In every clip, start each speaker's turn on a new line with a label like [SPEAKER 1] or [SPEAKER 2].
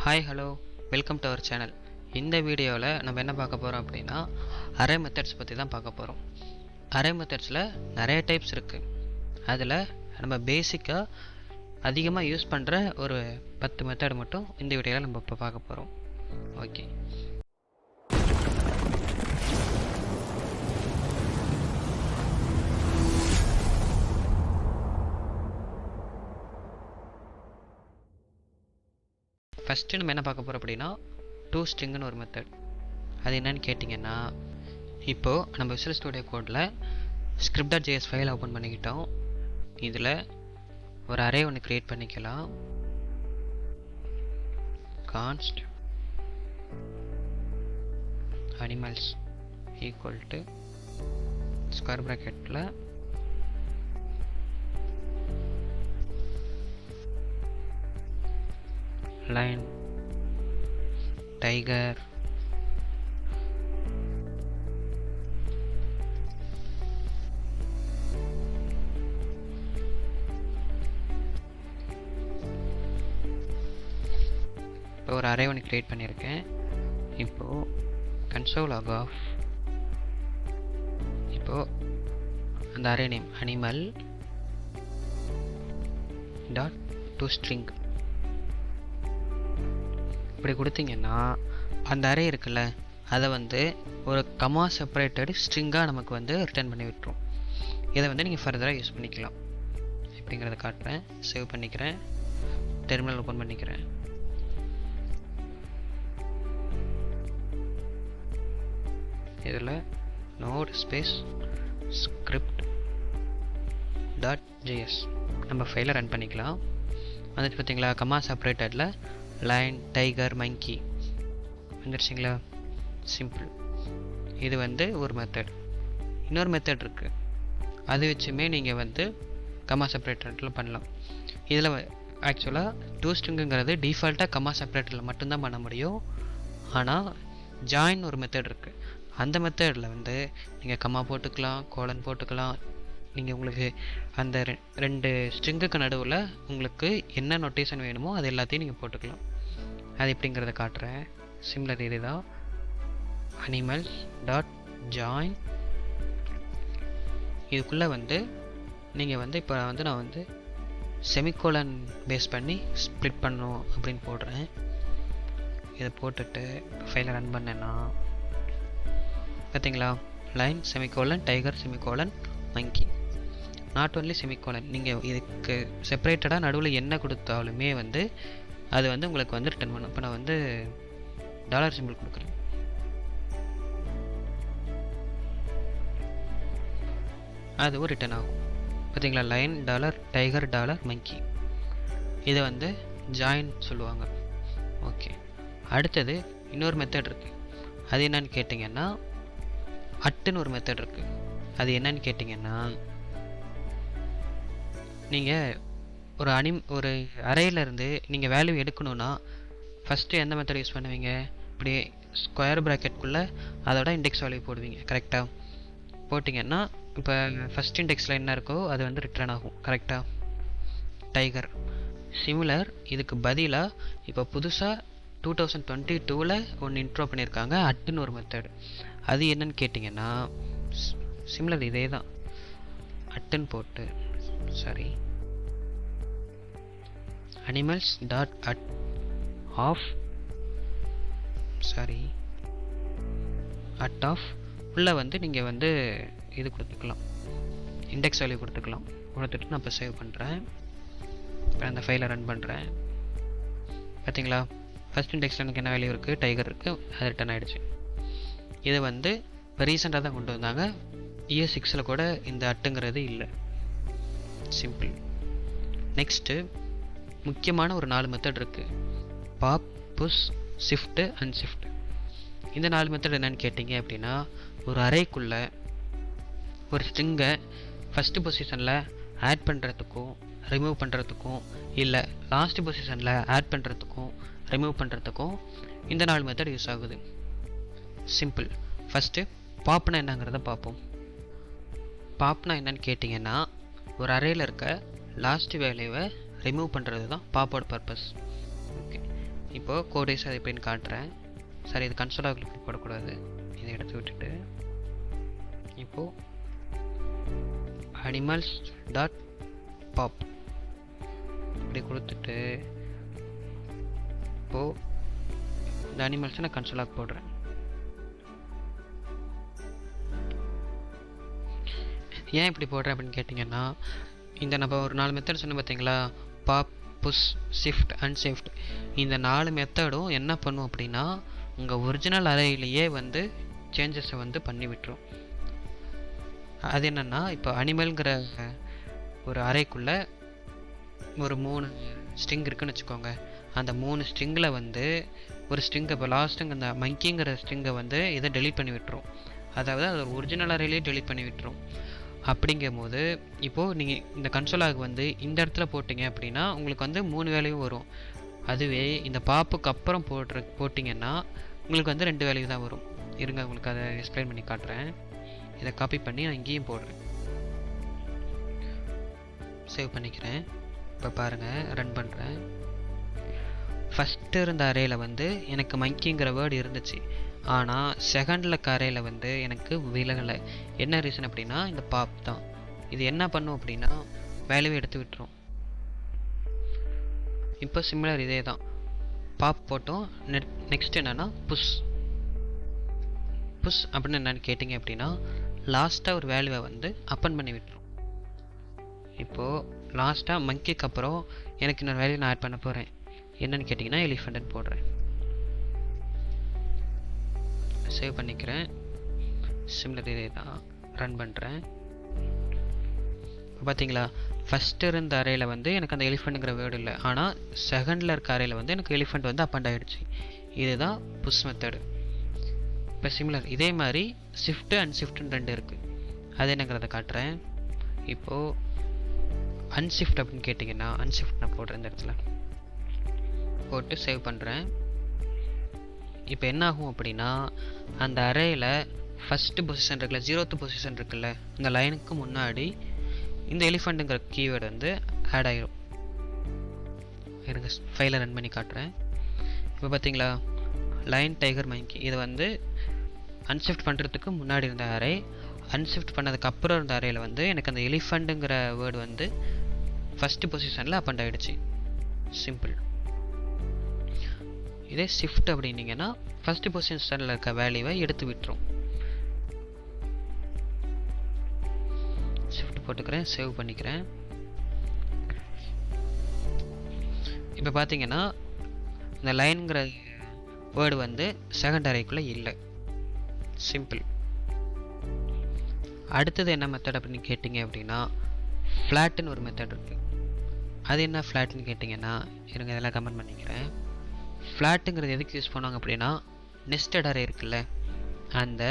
[SPEAKER 1] Hi hello welcome to our channel. இந்த வீடியோவில் நம்ம என்ன பார்க்க போகிறோம் அப்படின்னா அரே மெத்தட்ஸ் பற்றி தான் பார்க்க போகிறோம். அரே மெத்தட்ஸில் நிறைய டைப்ஸ் இருக்குது. அதில் நம்ம பேசிக்காக அதிகமாக யூஸ் பண்ணுற ஒரு 10 மெத்தட் மட்டும் இந்த வீடியோவில் நம்ம இப்போ பார்க்க போகிறோம். ஓகே, ஃபஸ்ட்டு நம்ம என்ன பார்க்க போகிறோம் அப்படின்னா டூ ஸ்ட்ரிங்னு ஒரு மெத்தட். அது என்னன்னு கேட்டிங்கன்னா, இப்போது நம்ம விசுவல் ஸ்டுடியோ கோடில் script.js ஃபைல் ஓப்பன் பண்ணிக்கிட்டோம். இதில் ஒரு அரே ஒன்று க்ரியேட் பண்ணிக்கலாம். Const animals equal to square ப்ராக்கெட்டில் லைன் டைகர் இப்போ ஒரு அரே ஒன்று க்ரியேட் பண்ணியிருக்கேன். இப்போது கன்சோல் லாக் ஆஃப். இப்போது அந்த array name animal dot to string இப்படி கொடுத்தீங்கன்னா அந்த அரே இருக்குல்ல, அதை வந்து ஒரு கமா செப்பரேட்டட் ஸ்ட்ரிங்காக நமக்கு வந்து ரிட்டர்ன் பண்ணி விட்டுரும். இதை வந்து நீங்கள் ஃபர்தராக யூஸ் பண்ணிக்கலாம். எப்படிங்கிறத காட்டுறேன். சேவ் பண்ணிக்கிறேன், டெர்மினல் ஓப்பன் பண்ணிக்கிறேன். இதில் node space script dot JS நம்ம ஃபைலை ரன் பண்ணிக்கலாம். வந்துட்டு பார்த்தீங்களா, கமா செப்பரேட்டடில் லைன் டைகர் மங்கி வந்துடுச்சிங்களா. சிம்பிள். இது வந்து ஒரு மெத்தட். இன்னொரு மெத்தட் இருக்குது, அது வச்சுமே நீங்கள் வந்து கமா செப்பரேட்டரில் பண்ணலாம். இதில் ஆக்சுவலாக டூ ஸ்ட்ரிங்குங்கிறது டிஃபால்ட்டாக கமா செப்பரேட்டரில் மட்டும்தான் பண்ண முடியும். ஆனால் ஜாயின் ஒரு மெத்தட் இருக்குது. அந்த மெத்தடில் வந்து நீங்கள் கமா போட்டுக்கலாம், கோலன் போட்டுக்கலாம். நீங்கள் உங்களுக்கு அந்த ரெண்டு ஸ்ட்ரிங்குக்கு நடுவில் உங்களுக்கு என்ன நோட்டேஷன் வேணுமோ அது எல்லாத்தையும் நீங்கள் போட்டுக்கலாம். அது எப்படிங்கிறத காட்டுறேன். சிமிலர் இது தான் அனிமல்ஸ் டாட் ஜாயின். இதுக்குள்ளே வந்து நீங்கள் வந்து இப்போ வந்து நான் வந்து செமிகோலன் பேஸ் பண்ணி ஸ்ப்ளிட் பண்ணணும் அப்படின்னு போடுறேன். இதை போட்டுட்டு ஃபைலை ரன் பண்ணேன்னா பார்த்தீங்களா, line semicolon tiger semicolon monkey. Not only semicolon, நீங்கள் இதுக்கு செப்பரேட்டடாக நடுவில் என்ன கொடுத்தாலுமே வந்து அது வந்து உங்களுக்கு வந்து ரிட்டர்ன் பண்ணும். இப்போ நான் வந்து டாலர் சிம்பிள் கொடுக்குறேன். அதுவும் ரிட்டர்ன் ஆகும். பார்த்தீங்களா, லைன் டாலர் டைகர் டாலர் மங்கி. இதை வந்து ஜாயின் சொல்லுவாங்க. ஓகே, அடுத்தது இன்னொரு மெத்தட் இருக்குது. அது என்னன்னு கேட்டிங்கன்னா அட்டுன்னு ஒரு மெத்தட் இருக்குது. அது என்னன்னு கேட்டிங்கன்னா, நீங்கள் ஒரு அரேயிலேருந்து நீங்கள் வேல்யூ எடுக்கணுன்னா ஃபஸ்ட்டு எந்த மெத்தட் யூஸ் பண்ணுவீங்க? இப்படி ஸ்கொயர் ப்ராக்கெட்குள்ளே அதோட இண்டெக்ஸ் வேல்யூ போடுவீங்க. கரெக்டாக போட்டிங்கன்னா இப்போ ஃபஸ்ட் இண்டெக்ஸில் என்ன இருக்கோ அது வந்து ரிட்டர்ன் ஆகும். கரெக்டாக டைகர். சிமிலர் இதுக்கு பதிலாக இப்போ புதுசாக 2022 ஒன்று இன்ட்ரோ பண்ணியிருக்காங்க, அட்டுன்னு ஒரு மெத்தட். அது என்னன்னு கேட்டிங்கன்னா சிமிலர் இதே தான். அட்டுன்னு போட்டு animals dot at of at of உள்ள வந்து நீங்கள் வந்து இது கொடுத்துக்கலாம், இண்டெக்ஸ் வேல்யூ கொடுத்துக்கலாம். கொடுத்துட்டு நான் இப்போ சேவ் பண்ணுறேன். இப்போ அந்த ஃபைலை ரன் பண்ணுறேன். பார்த்தீங்களா, ஃபஸ்ட் இண்டெக்ஸில் எனக்கு என்ன வேல்யூ இருக்குது, டைகர் இருக்குது, அது ரிட்டர்ன் ஆகிடுச்சு. இதை வந்து இப்போ ரீசெண்டாக தான் கொண்டு வந்தாங்க. இயர் 6 கூட இந்த அட்டுங்கிறது இல்லை. சிம்பிள். நெக்ஸ்ட்டு முக்கியமான ஒரு 4 மெத்தட் இருக்குது. Pop, push, shift, unshift. இந்த 4 மெத்தட் என்னன்னு கேட்டிங்க அப்படின்னா, ஒரு அரேக்குள்ளே ஒரு ஸ்ட்ரிங்கை ஃபஸ்ட்டு பொசிஷனில் ஆட் பண்ணுறதுக்கும் ரிமூவ் பண்ணுறதுக்கும், இல்லை லாஸ்ட் பொசிஷனில் ஆட் பண்ணுறதுக்கும் ரிமூவ் பண்ணுறதுக்கும் இந்த 4 மெத்தட் யூஸ் ஆகுது. சிம்பிள். ஃபஸ்ட்டு பாப்னா என்னங்கிறத பார்ப்போம். பாப்னா என்னன்னு கேட்டிங்கன்னா, ஒரு அரேயில் இருக்க லாஸ்ட் வேல்யூவை ரிமூவ் பண்ணுறது தான் பாப்போட பர்பஸ். ஓகே, இப்போ இப்போது கோடேஸ் அது எப்படின்னு காட்டுறேன். சரி, இது கன்சோலாக கிளிக் போடக்கூடாது, இதை எடுத்து விட்டுட்டு இப்போது அனிமல்ஸ் டாட் பாப் இப்படி கொடுத்துட்டு இப்போது இந்த அனிமல்ஸை நான் கன்சோலாக போடுறேன். ஏன் இப்படி போடுறேன் அப்படின்னு கேட்டிங்கன்னா, இந்த நம்ம ஒரு 4 மெத்தட் சொன்ன பார்த்தீங்களா, பாப், புஷ், ஷிஃப்ட், அன்ஷிஃப்ட். இந்த 4 மெத்தடும் என்ன பண்ணும் அப்படின்னா உங்கள் ஒரிஜினல் அறையிலேயே வந்து சேஞ்சஸை வந்து பண்ணி விட்டுரும். அது என்னென்னா, இப்போ அனிமல்ங்கிற ஒரு அறைக்குள்ளே ஒரு 3 ஸ்ட்ரிங் இருக்குன்னு வச்சுக்கோங்க. அந்த 3 ஸ்ட்ரிங்கில் வந்து ஒரு ஸ்ட்ரிங்கை, இப்போ லாஸ்ட்டுங்க அந்த மங்கிங்கிற ஸ்ட்ரிங்கை வந்து இதை டெலீட் பண்ணி விட்டுரும். அதாவது அது ஒரு ஒரிஜினல் அறையிலேயே டெலீட் பண்ணி விட்டுரும். அப்படிங்கும் போது இப்போது நீங்கள் இந்த கன்சோலாக வந்து இந்த இடத்துல போட்டிங்க அப்படின்னா உங்களுக்கு வந்து 3 வேலையும் வரும். அதுவே இந்த பாப்புக்கு அப்புறம் போட்டிங்கன்னா உங்களுக்கு வந்து 2 வேல்யூ தான் வரும். இருங்க, உங்களுக்கு அதை எக்ஸ்பிளைன் பண்ணி காட்டுறேன். இதை காப்பி பண்ணி நான் இங்கேயும் போடுறேன், சேவ் பண்ணிக்கிறேன். இப்போ பாருங்கள், ரன் பண்ணுறேன். ஃபஸ்ட்டு இருந்த அறையில் வந்து எனக்கு மங்கிங்கிற வேர்டு இருந்துச்சு, ஆனால் செகண்டில் அறையில் வந்து எனக்கு விலகலை. என்ன ரீசன் அப்படின்னா இந்த பாப் தான். இது என்ன பண்ணும் அப்படின்னா வேல்யூவை எடுத்து விட்டுரும். இப்போ சிமிலர் இதே தான், பாப் போட்டோம். நெக்ஸ்ட் என்னென்னா புஷ். புஷ் அப்படின்னு என்னென்னு கேட்டிங்க அப்படின்னா லாஸ்ட்டாக ஒரு வேல்யூவை வந்து அப்பன் பண்ணி விட்டுரும். இப்போது லாஸ்ட்டாக மங்கிக்கு அப்புறம் எனக்கு இன்னொரு வேல்யூ நான் ஆட் பண்ண போகிறேன். என்னென்னு கேட்டிங்கன்னா எலிஃபெண்ட்னு போடுறேன், சேவ் பண்ணிக்கிறேன். சிமிலர் இதே தான், ரன் பண்ணுறேன். பார்த்தீங்களா, ஃபஸ்ட்டு இருந்த அறையில் வந்து எனக்கு அந்த எலிஃபெண்ட்டுங்கிற வேர்டு இல்லை, ஆனால் செகண்டில் இருக்க அறையில் வந்து எனக்கு எலிஃபெண்ட் வந்து அப்பண்ட் ஆகிடுச்சு. இதுதான் புஷ் மெத்தடு. இப்போ சிமிலர் இதே மாதிரி ஷிஃப்ட்டு அன்ஷிஃப்ட்டுன்னு 2 இருக்குது. அது என்னங்கிறத காட்டுறேன். இப்போது அன்ஷிஃப்ட் அப்படின்னு கேட்டிங்கன்னா அன்ஷிஃப்ட் நான் போடுறேன், இந்த இடத்துல போட்டு சேவ் பண்ணுறேன். இப்போ என்ன ஆகும் அப்படின்னா அந்த அறையில் ஃபஸ்ட்டு பொசிஷன் இருக்குல்ல, 0th பொசிஷன் இருக்குல்ல, இந்த லைனுக்கு முன்னாடி இந்த எலிஃபண்ட்டுங்கிற கீவேர்டு வந்து ஆட் ஆகிரும். எனக்கு ஃபைலை ரன் பண்ணி காட்டுறேன். இப்போ பார்த்தீங்களா, லைன், டைகர், மங்கி. இது வந்து அன்ஷிஃப்ட் பண்ணுறதுக்கு முன்னாடி இருந்த அறை. அன்ஷிஃப்ட் பண்ணதுக்கு அப்புறம் இருந்த அறையில் வந்து எனக்கு அந்த எலிஃபண்ட்டுங்கிற வேர்டு வந்து ஃபஸ்ட்டு பொசிஷனில் அப்பண்ட் ஆகிடுச்சு. சிம்பிள். இதே ஷிஃப்ட் அப்படின்னீங்கன்னா ஃபஸ்ட்டு பொசிஷனில் இருக்க வேல்யூவை எடுத்து விட்டுரும். ஷிஃப்ட் போட்டுக்கிறேன், சேவ் பண்ணிக்கிறேன். இப்போ பார்த்தீங்கன்னா இந்த லைனுங்கிற வேர்டு வந்து செகண்ட் அறைக்குள்ளே இல்லை. சிம்பிள். அடுத்தது என்ன மெத்தட் அப்படின்னு கேட்டிங்க அப்படின்னா ஃப்ளாட்டுன்னு ஒரு மெத்தட் இருக்குது. அது என்ன ஃப்ளாட்டுன்னு கேட்டிங்கன்னா இருங்க, இதெல்லாம் கமெண்ட் பண்ணிக்கிறேன். ஃப்ளாட்டுங்கிறது எதுக்கு யூஸ் பண்ணுவாங்க அப்படின்னா நெஸ்டட் அரே இருக்குல்ல, அந்த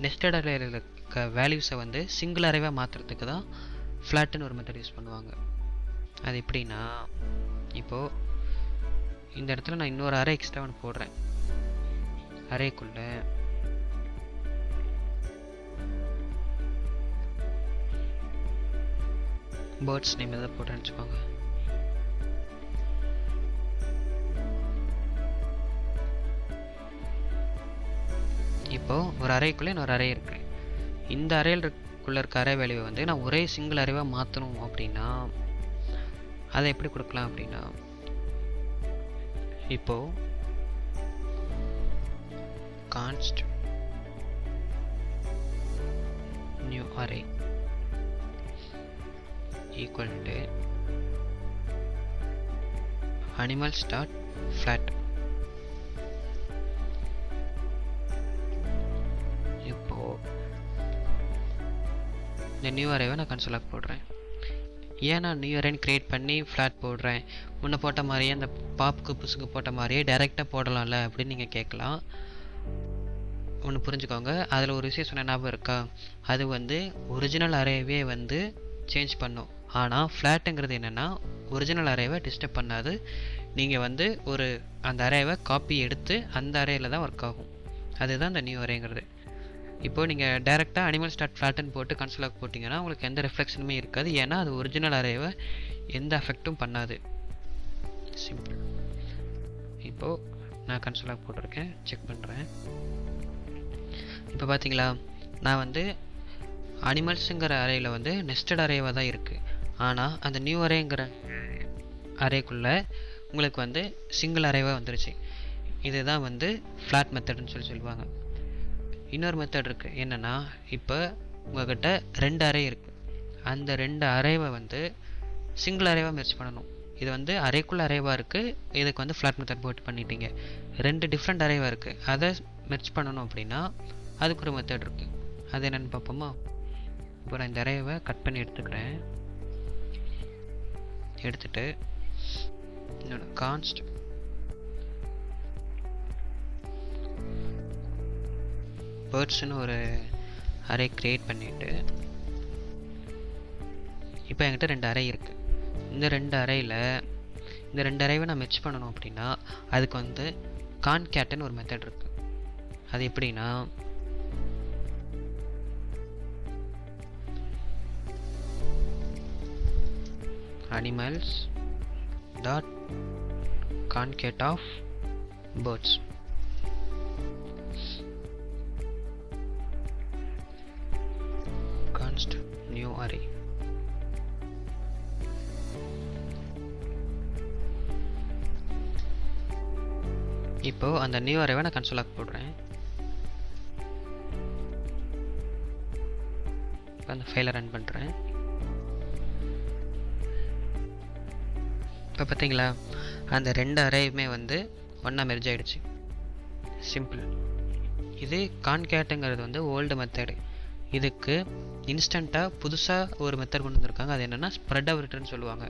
[SPEAKER 1] நெஸ்டட் அரேயில் இருக்க வேல்யூஸை வந்து சிங்கிள் அரேவாக மாற்றுறதுக்கு தான் ஃப்ளாட்டுன்னு ஒரு மெத்தட் யூஸ் பண்ணுவாங்க. அது எப்படின்னா, இப்போது இந்த இடத்துல நான் இன்னொரு அரே எக்ஸ்ட்ரா ஒன்று போடுறேன். அரேக்குள்ளே பேர்ட்ஸ் நேம் எதாவது போட்டேன்னு வச்சுக்கோங்க. இப்போது ஒரு அறைக்குள்ளே இன்னொரு அறை இருக்குது. இந்த அறைக்குள்ளே இருக்க அறை வேல்யூவை வந்து நான் ஒரே சிங்கிள் அறைவாக மாற்றணும் அப்படின்னா அதை எப்படி கொடுக்கலாம் அப்படின்னா, இப்போது const new array equal to animals dot flat. இப்போ இந்த நியூ அரேவை நான் கன்சோலாக போடுறேன். ஏன் நான் நியூ அரேன்னு க்ரியேட் பண்ணி ஃப்ளாட் போடுறேன்? முன்ன போட்ட மாதிரியே அந்த பாப்புக்கு புஷுக்கு போட்ட மாதிரியே டைரெக்டாக போடலாம்ல அப்படின்னு நீங்கள் கேட்கலாம். ஒன்று புரிஞ்சுக்கோங்க, அதில் ஒரு விஷயம் சொன்ன ஞாபகம் இருக்கா? அது வந்து ஒரிஜினல் அரேவே வந்து சேஞ்ச் பண்ணும். ஆனால் ஃப்ளாட்டுங்கிறது என்னென்னா ஒரிஜினல் அரேவை டிஸ்டர்ப் பண்ணாது. நீங்கள் வந்து ஒரு அந்த அரேவை காப்பி எடுத்து அந்த அரேயில் தான் ஒர்க் ஆகும். அதுதான் இந்த நியூ அரேங்கிறது. இப்போது நீங்கள் டேரெக்டாக அனிமல் ஸ்டார்ட் ஃப்ளாட்டுன்னு போட்டு கன்சோலாக போட்டிங்கன்னா உங்களுக்கு எந்த ரிஃப்ளெக்ஷனுமே இருக்காது. ஏன்னா அது ஒரிஜினல் அரேவை எந்த அஃபெக்டும் பண்ணாது. சிம்பிள். இப்போது நான் கன்சோலாக போட்டிருக்கேன், செக் பண்ணுறேன். இப்போ பார்த்தீங்களா, நான் வந்து அனிமல்ஸுங்கிற அரேயில் வந்து நெஸ்டட் அரேவாக தான் இருக்குது. ஆனால் அந்த நியூ அரேங்கிற அரேக்குள்ளே உங்களுக்கு வந்து சிங்கிள் அரேவாக வந்துருச்சு. இதுதான் வந்து ஃப்ளாட் மெத்தட்னு சொல்லுவாங்க. இன்னொரு மெத்தட் இருக்குது, என்னென்னா இப்போ உங்கள்கிட்ட 2 அரே இருக்குது. அந்த 2 அரேவை வந்து சிங்கிள் அரேவாக மெர்ஜ் பண்ணணும். இது வந்து அரேக்குள்ளே அரேவாக இருக்குது, இதுக்கு வந்து ஃப்ளாட் மெத்தட் போட்டு பண்ணிட்டீங்க. 2 டிஃப்ரெண்ட் அரேவாக இருக்குது, அதை மெர்ஜ் பண்ணணும் அப்படின்னா அதுக்கு ஒரு மெத்தட் இருக்குது. அது என்னென்னு பார்ப்போமா? இப்போ நான் இந்த அரேவை கட் பண்ணி எடுத்துக்கிறேன். எடுத்துகிட்டு என்னோட கான்ஸ்ட் பேர்ட்ஸ்னு ஒரு அரே க்ரியேட் பண்ணிவிட்டு, இப்போ என்கிட்ட 2 அரே இருக்குது. இந்த 2 அரேயில் இந்த 2 அரேவை நான் மெர்ஜ் பண்ணணும் அப்படின்னா அதுக்கு வந்து கான்கேட்னு ஒரு மெத்தட் இருக்குது. அது எப்படின்னா, animals dot concat of birds. Const new array. இப்போ அந்த நியூ அரேவை நான் கன்சோலாக போடுறேன். இப்போ அந்த ஃபைலை ரன் பண்ணுறேன். இப்போ பார்த்தீங்களா, அந்த 2 அரேயுமே வந்து ஒன்றா மெர்ஜ் ஆகிடுச்சு. சிம்பிள். இது கான்கேட்டுங்கிறது வந்து ஓல்டு மெத்தடு. இதுக்கு இன்ஸ்டண்ட்டாக புதுசாக ஒரு மெத்தட் கொண்டு வந்திருக்காங்க. அது என்னென்னா ஸ்ப்ரெட் அவுட்னு சொல்லுவாங்க.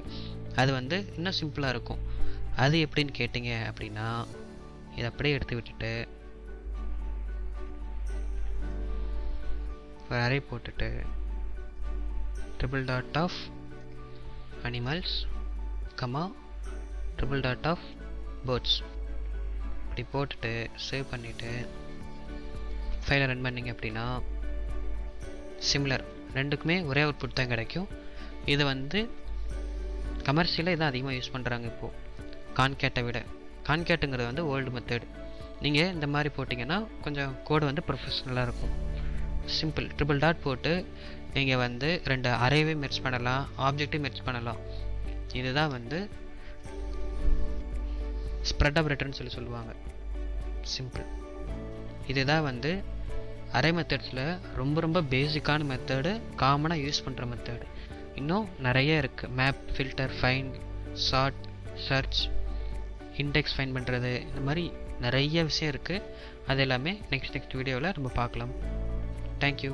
[SPEAKER 1] அது வந்து இன்னும் சிம்பிளாக இருக்கும். அது எப்படின்னு கேட்டிங்க அப்படின்னா, இதை அப்படியே எடுத்து விட்டுட்டு ஒரு அரே போட்டுட்டு triple dot of animals comma triple dot of birds இப்படி போட்டுட்டு சேவ் பண்ணிவிட்டு ஃபைலை ரன் பண்ணிங்க அப்படின்னா சிமிலர், ரெண்டுக்குமே ஒரே அவுட்புட் தான் கிடைக்கும். இது வந்து கமர்ஷியலாக இதான் அதிகமாக யூஸ் பண்ணுறாங்க இப்போது கான்கேட்டை விட. கான்கேட்டுங்கிறது வந்து ஓல்டு மெத்தட். நீங்கள் இந்த மாதிரி போட்டிங்கன்னா கொஞ்சம் கோடு வந்து ப்ரொஃபஷ்னலாக இருக்கும். சிம்பிள். ட்ரிபிள் டாட் போட்டு நீங்கள் வந்து 2 அரேவே மெர்ஜ் பண்ணலாம், ஆப்ஜெக்டையும் மெர்ஜ் பண்ணலாம். இதுதான் வந்து ஸ்ப்ரெட் ஆப்ரேட்டர்னு சொல்லுவாங்க. சிம்பிள். இதுதான் வந்து அரே மெத்தட்ஸில் ரொம்ப ரொம்ப பேசிக்கான மெத்தடு, காமனாக யூஸ் பண்ணுற மெத்தடு. இன்னும் நிறைய இருக்குது. Map, filter, find, sort, search, index find பண்ணுறது, இந்த மாதிரி நிறைய விஷயம் இருக்குது. அது எல்லாமே நெக்ஸ்ட் வீடியோவில் நம்ம பார்க்கலாம். தேங்க்யூ.